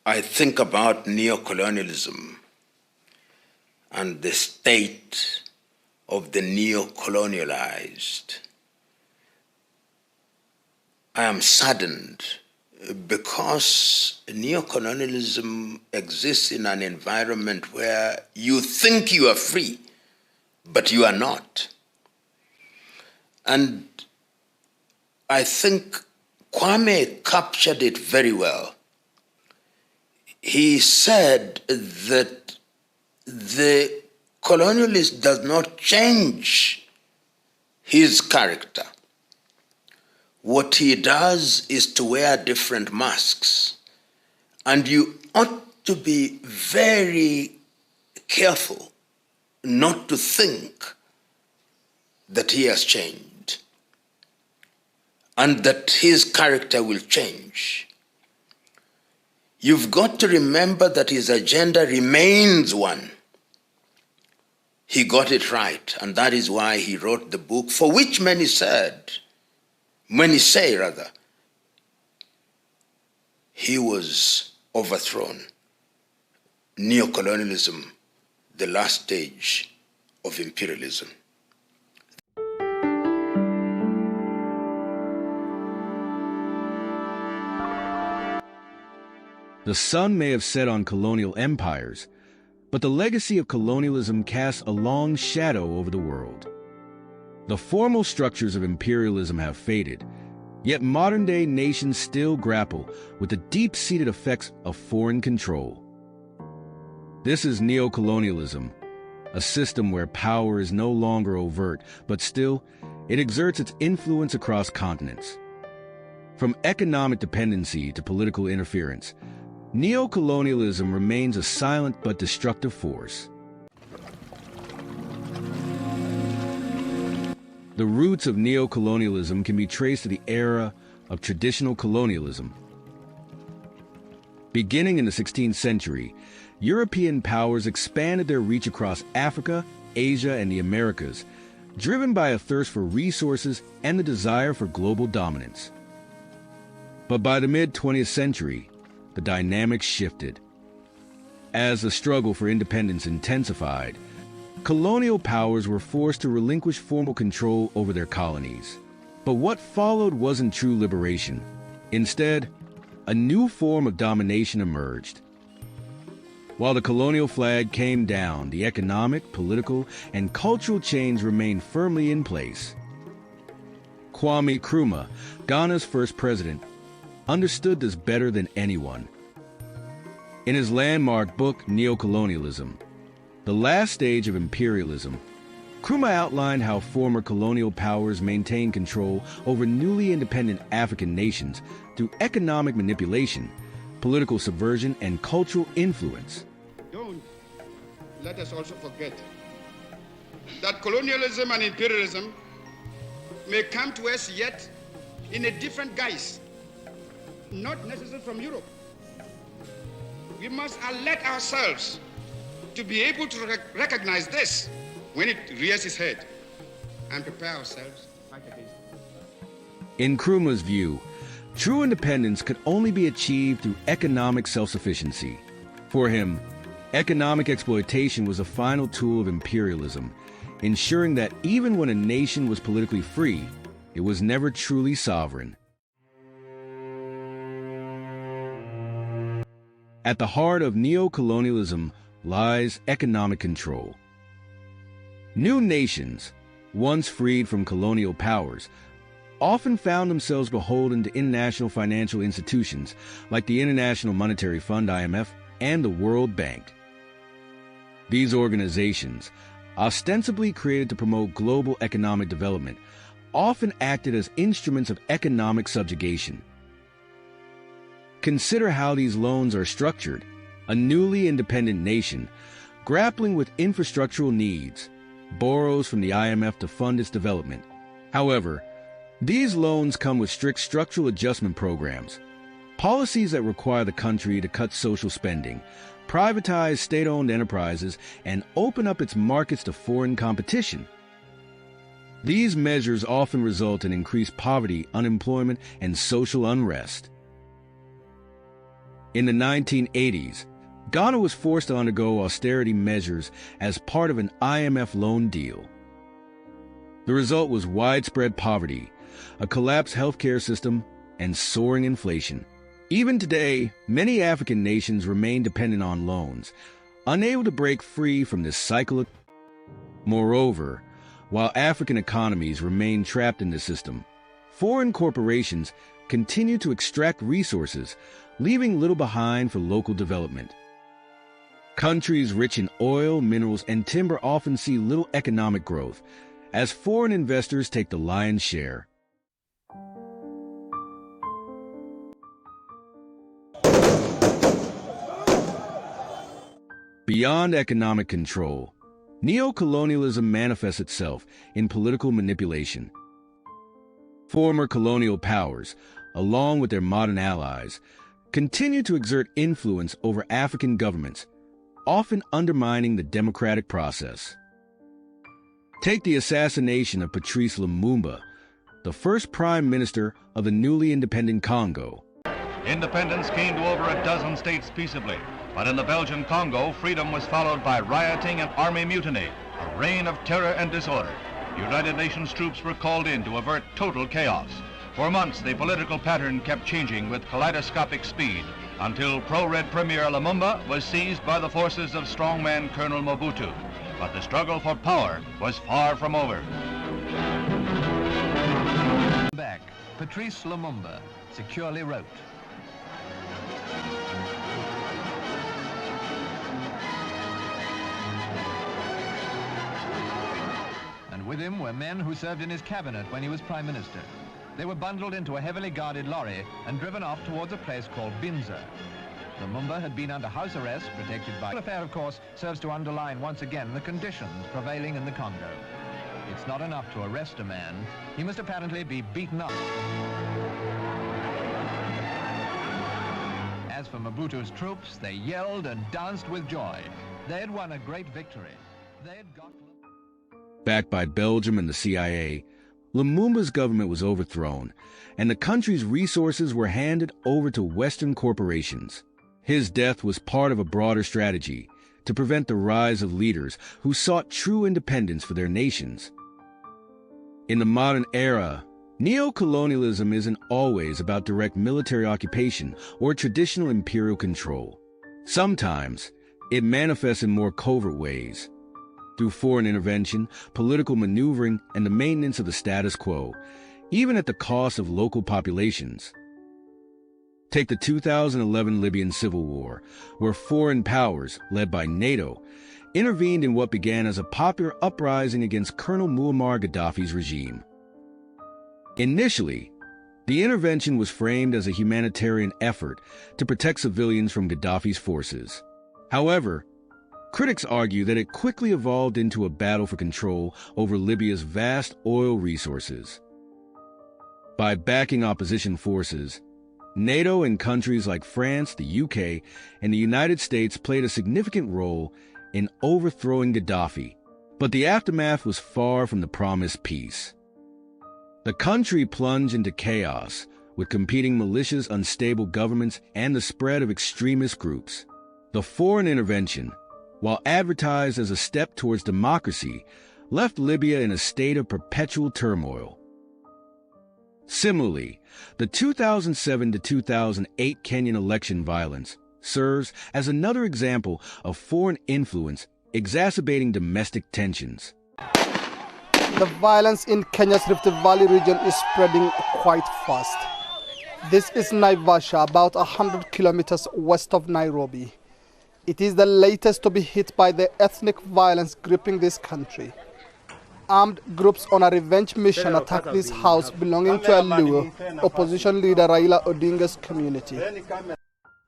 I think about neocolonialism and the state of the neo-colonialized, I am saddened because neo-colonialism exists in an environment where you think you are free, but you are not. And I think Kwame captured it very well. He said that the colonialist does not change his character. What he does is to wear different masks. And you ought to be very careful not to think that he has changed and that his character will change. You've got to remember that his agenda remains one. He got it right, and that is why he wrote the book for which many say, he was overthrown. Neo-colonialism, the last stage of imperialism. The sun may have set on colonial empires, but the legacy of colonialism casts a long shadow over the world. The formal structures of imperialism have faded, yet modern-day nations still grapple with the deep-seated effects of foreign control. This is neo-colonialism, a system where power is no longer overt, but still, it exerts its influence across continents. From economic dependency to political interference, neo-colonialism remains a silent but destructive force. The roots of neo-colonialism can be traced to the era of traditional colonialism. Beginning in the 16th century, European powers expanded their reach across Africa, Asia, and the Americas, driven by a thirst for resources and the desire for global dominance. But by the mid-20th century, the dynamics shifted. As the struggle for independence intensified, colonial powers were forced to relinquish formal control over their colonies. But what followed wasn't true liberation. Instead, a new form of domination emerged. While the colonial flag came down, the economic, political, and cultural chains remained firmly in place. Kwame Nkrumah, Ghana's first president, understood this better than anyone. In his landmark book, Neo-Colonialism, The Last Stage of Imperialism, Nkrumah outlined how former colonial powers maintained control over newly independent African nations through economic manipulation, political subversion, and cultural influence. Don't let us also forget that colonialism and imperialism may come to us yet in a different guise, not necessarily from Europe. We must alert ourselves to be able to recognize this when it rears its head and prepare ourselves to fight against it. In Nkrumah's view, true independence could only be achieved through economic self-sufficiency. For him, economic exploitation was a final tool of imperialism, ensuring that even when a nation was politically free, it was never truly sovereign. At the heart of neo-colonialism lies economic control. New nations, once freed from colonial powers, often found themselves beholden to international financial institutions like the International Monetary Fund (IMF) and the World Bank. These organizations, ostensibly created to promote global economic development, often acted as instruments of economic subjugation. Consider how these loans are structured. A newly independent nation, grappling with infrastructural needs, borrows from the IMF to fund its development. However, these loans come with strict structural adjustment programs, policies that require the country to cut social spending, privatize state-owned enterprises, and open up its markets to foreign competition. These measures often result in increased poverty, unemployment, and social unrest. In the 1980s, Ghana was forced to undergo austerity measures as part of an IMF loan deal. The result was widespread poverty, a collapsed healthcare system, and soaring inflation. Even today, many African nations remain dependent on loans, unable to break free from this cycle. Moreover, while African economies remain trapped in the system, foreign corporations continue to extract resources, leaving little behind for local development. Countries rich in oil, minerals, and timber often see little economic growth, as foreign investors take the lion's share. Beyond economic control, neocolonialism manifests itself in political manipulation. Former colonial powers, along with their modern allies, continue to exert influence over African governments, often undermining the democratic process. Take the assassination of Patrice Lumumba, the first prime minister of the newly independent Congo. Independence came to over a dozen states peaceably, but in the Belgian Congo, freedom was followed by rioting and army mutiny, a reign of terror and disorder. United Nations troops were called in to avert total chaos. For months, the political pattern kept changing with kaleidoscopic speed until pro-red Premier Lumumba was seized by the forces of strongman Colonel Mobutu. But the struggle for power was far from over. Back, Patrice Lumumba securely wrote, and with him were men who served in his cabinet when he was Prime Minister. They were bundled into a heavily guarded lorry and driven off towards a place called Binza. Lumumba had been under house arrest, protected by... The affair, of course, serves to underline once again the conditions prevailing in the Congo. It's not enough to arrest a man. He must apparently be beaten up. As for Mobutu's troops, they yelled and danced with joy. They had won a great victory. They had got... Backed by Belgium and the CIA, Lumumba's government was overthrown, and the country's resources were handed over to Western corporations. His death was part of a broader strategy to prevent the rise of leaders who sought true independence for their nations. In the modern era, neocolonialism isn't always about direct military occupation or traditional imperial control. Sometimes, it manifests in more covert ways, through foreign intervention, political maneuvering, and the maintenance of the status quo, even at the cost of local populations. Take the 2011 Libyan Civil War, where foreign powers, led by NATO, intervened in what began as a popular uprising against Colonel Muammar Gaddafi's regime. Initially, the intervention was framed as a humanitarian effort to protect civilians from Gaddafi's forces. However, critics argue that it quickly evolved into a battle for control over Libya's vast oil resources. By backing opposition forces, NATO and countries like France, the UK, and the United States played a significant role in overthrowing Gaddafi, but the aftermath was far from the promised peace. The country plunged into chaos, with competing militias, unstable governments, and the spread of extremist groups. The foreign intervention, while advertised as a step towards democracy, left Libya in a state of perpetual turmoil. Similarly, the 2007 to 2008 Kenyan election violence serves as another example of foreign influence exacerbating domestic tensions. The violence in Kenya's Rift Valley region is spreading quite fast. This is Naivasha, about 100 kilometers west of Nairobi. It is the latest to be hit by the ethnic violence gripping this country. Armed groups on a revenge mission attacked this house belonging to a Luo, opposition leader Raila Odinga's community.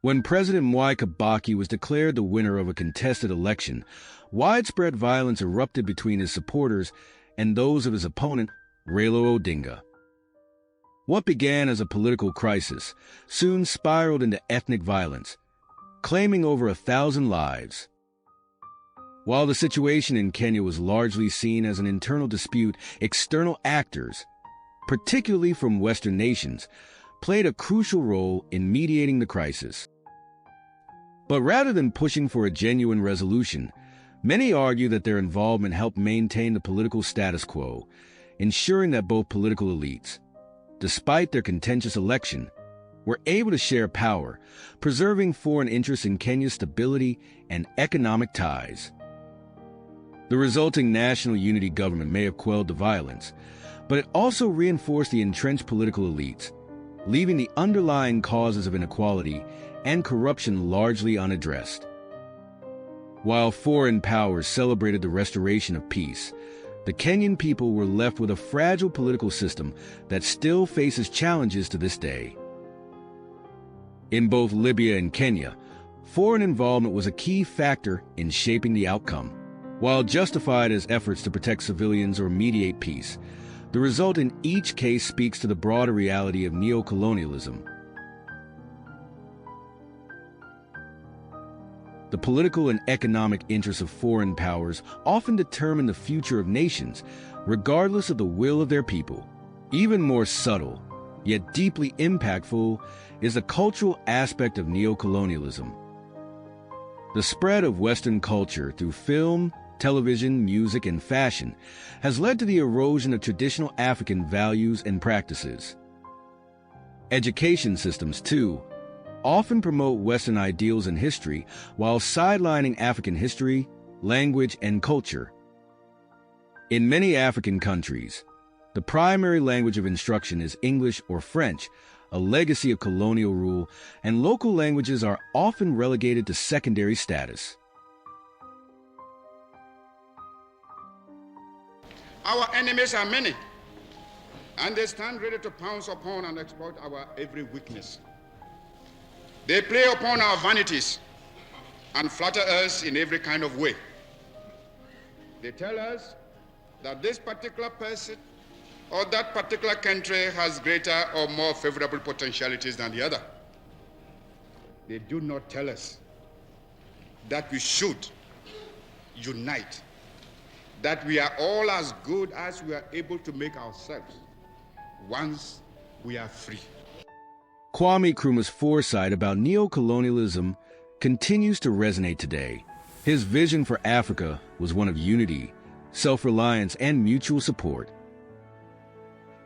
When President Mwai Kibaki was declared the winner of a contested election, widespread violence erupted between his supporters and those of his opponent, Raila Odinga. What began as a political crisis soon spiraled into ethnic violence, claiming over 1,000 lives. While the situation in Kenya was largely seen as an internal dispute, external actors, particularly from Western nations, played a crucial role in mediating the crisis. But rather than pushing for a genuine resolution, many argue that their involvement helped maintain the political status quo, ensuring that both political elites, despite their contentious election, were able to share power, preserving foreign interests in Kenya's stability and economic ties. The resulting national unity government may have quelled the violence, but it also reinforced the entrenched political elites, leaving the underlying causes of inequality and corruption largely unaddressed. While foreign powers celebrated the restoration of peace, the Kenyan people were left with a fragile political system that still faces challenges to this day. In both Libya and Kenya, foreign involvement was a key factor in shaping the outcome. While justified as efforts to protect civilians or mediate peace, the result in each case speaks to the broader reality of neocolonialism. The political and economic interests of foreign powers often determine the future of nations, regardless of the will of their people. Even more subtle, yet deeply impactful, is the cultural aspect of neocolonialism. The spread of Western culture through film, television, music, and fashion has led to the erosion of traditional African values and practices. Education systems, too, often promote Western ideals and history while sidelining African history, language, and culture. In many African countries, the primary language of instruction is English or French, a legacy of colonial rule, and local languages are often relegated to secondary status. Our enemies are many, and they stand ready to pounce upon and exploit our every weakness. They play upon our vanities and flatter us in every kind of way. They tell us that this particular person or that particular country has greater or more favorable potentialities than the other. They do not tell us that we should unite, that we are all as good as we are able to make ourselves once we are free. Kwame Nkrumah's foresight about neocolonialism continues to resonate today. His vision for Africa was one of unity, self-reliance, and mutual support.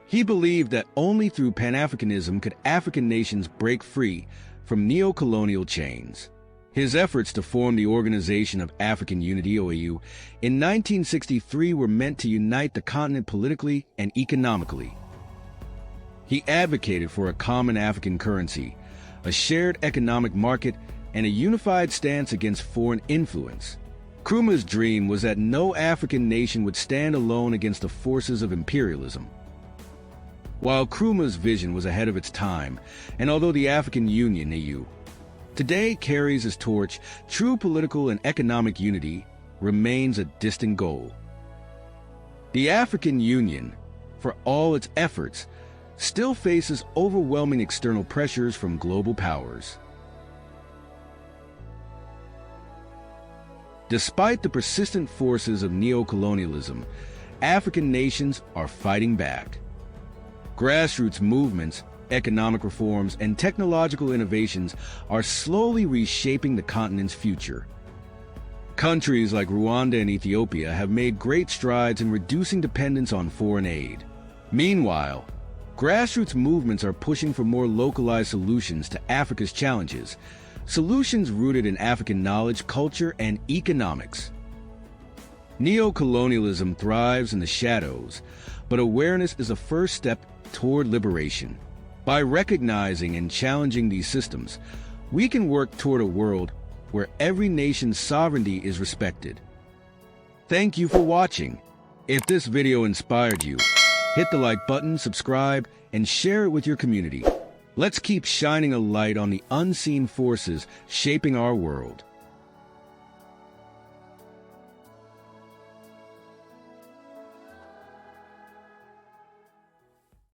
He believed that only through Pan-Africanism could African nations break free from neo-colonial chains. His efforts to form the Organization of African Unity, OAU, in 1963 were meant to unite the continent politically and economically. He advocated for a common African currency, a shared economic market, and a unified stance against foreign influence. Nkrumah's dream was that no African nation would stand alone against the forces of imperialism. While Nkrumah's vision was ahead of its time, and although the African Union, AU, today carries his torch, true political and economic unity remains a distant goal. The African Union, for all its efforts, still faces overwhelming external pressures from global powers. Despite the persistent forces of neocolonialism, African nations are fighting back. Grassroots movements, economic reforms, and technological innovations are slowly reshaping the continent's future. Countries like Rwanda and Ethiopia have made great strides in reducing dependence on foreign aid. Meanwhile, grassroots movements are pushing for more localized solutions to Africa's challenges, solutions rooted in African knowledge, culture, and economics. Neo-colonialism thrives in the shadows, but awareness is a first step toward liberation. By recognizing and challenging these systems, we can work toward a world where every nation's sovereignty is respected. Thank you for watching. If this video inspired you, hit the like button, subscribe, and share it with your community. Let's keep shining a light on the unseen forces shaping our world.